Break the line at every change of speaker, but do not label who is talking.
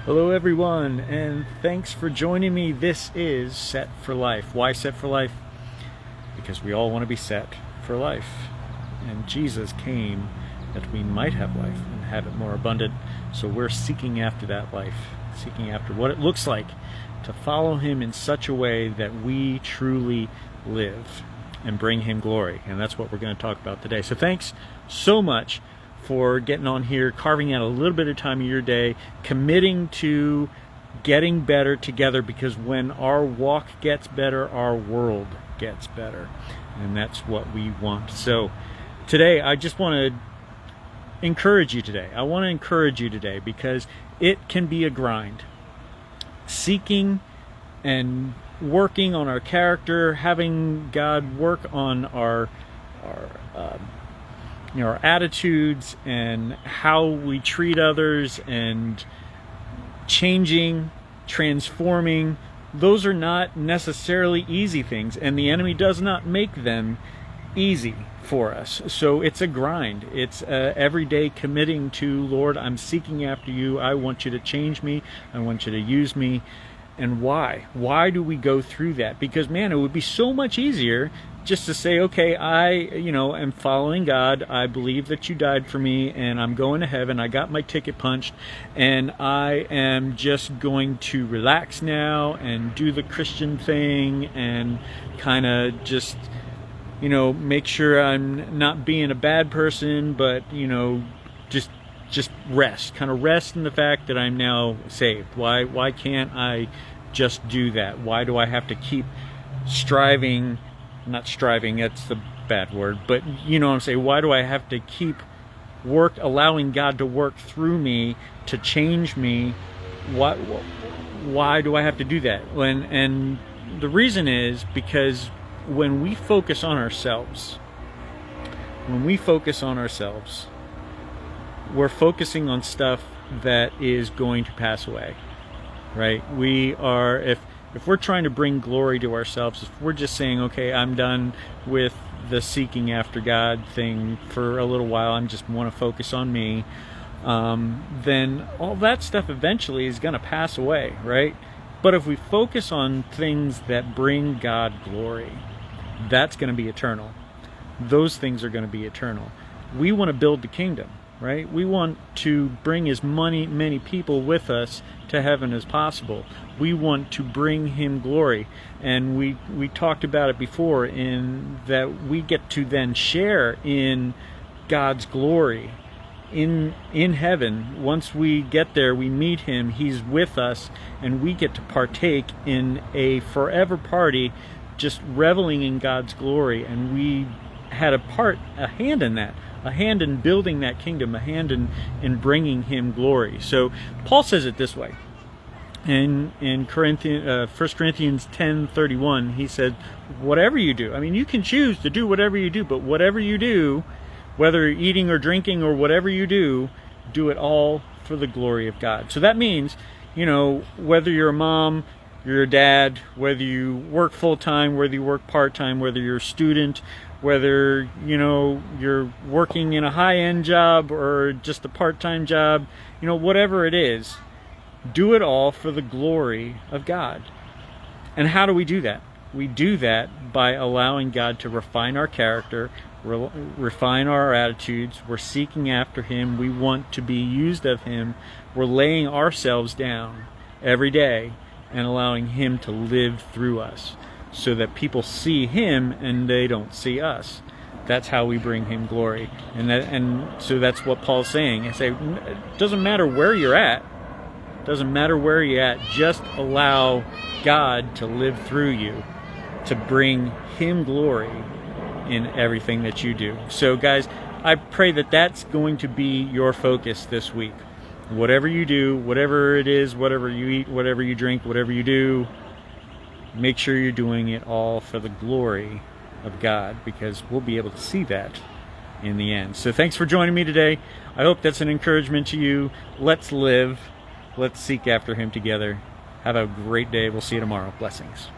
Hello everyone, and thanks for joining me. This is Set for Life. Why Set for Life? Because we all want to be set for life. And Jesus came that we might have life and have it more abundant. So we're seeking after that life, seeking after what it looks like to follow him in such a way that we truly live and bring him glory. And that's what we're going to talk about today. So thanks so much for getting on here, carving out a little bit of time of your day, committing to getting better together, because when our walk gets better, our world gets better. And that's what we want. So today, I just want to encourage you today. I want to encourage you today because it can be a grind. Seeking and working on our character, having God work on our attitudes and how we treat others, and changing, transforming, those are not necessarily easy things, and the enemy does not make them easy for us. So it's a grind. It's every day committing to, Lord, I'm seeking after you. I want you to change me. I want you to use me. And why? Why do we go through that? Because, man, it would be so much easier just to say, okay, I am following God. I believe that you died for me, and I'm going to heaven. I got my ticket punched, and I am just going to relax now and do the Christian thing and kind of just, make sure I'm not being a bad person, but, just rest, kind of rest in the fact that I'm now saved. Why can't I just do that? Why do I have to keep striving? Not striving, that's the bad word, but you know what I'm saying. Why do I have to keep allowing God to work through me to change me? Why do I have to do that? And the reason is because when we focus on ourselves, we're focusing on stuff that is going to pass away, right? We are, if we're trying to bring glory to ourselves, if we're just saying, okay, I'm done with the seeking after God thing for a little while, I just want to focus on me, then all that stuff eventually is going to pass away, right? But if we focus on things that bring God glory, that's going to be eternal. Those things are going to be eternal. We want to build the kingdom, right? We want to bring as many people with us to heaven as possible. We want to bring him glory. And we talked about it before, in that we get to then share in God's glory in heaven. Once we get there, we meet him, he's with us, and we get to partake in a forever party, just reveling in God's glory. And we had a hand in that, a hand in building that kingdom, a hand in bringing him glory. So Paul says it this way in 1 Corinthians 10:31. He said, whatever you do, you can choose to do whatever you do, but whatever you do, whether eating or drinking or whatever you do it all for the glory of God. So that means, whether you're a mom, you're a dad, whether you work full-time, whether you work part-time, whether you're a student, whether you're working in a high-end job or just a part-time job, whatever it is, do it all for the glory of God. And how do we do that? We do that by allowing God to refine our character, refine our attitudes. We're seeking after him. We want to be used of him. We're laying ourselves down every day and allowing him to live through us, so that people see him and they don't see us. That's how we bring him glory. And so that's what Paul's saying. I say, it doesn't matter where you're at. Doesn't matter where you're at. Just allow God to live through you, to bring him glory in everything that you do. So guys, I pray that that's going to be your focus this week. Whatever you do, whatever it is, whatever you eat, whatever you drink, whatever you do, make sure you're doing it all for the glory of God, because we'll be able to see that in the end. So thanks for joining me today. I hope that's an encouragement to you. Let's live. Let's seek after him together. Have a great day. We'll see you tomorrow. Blessings.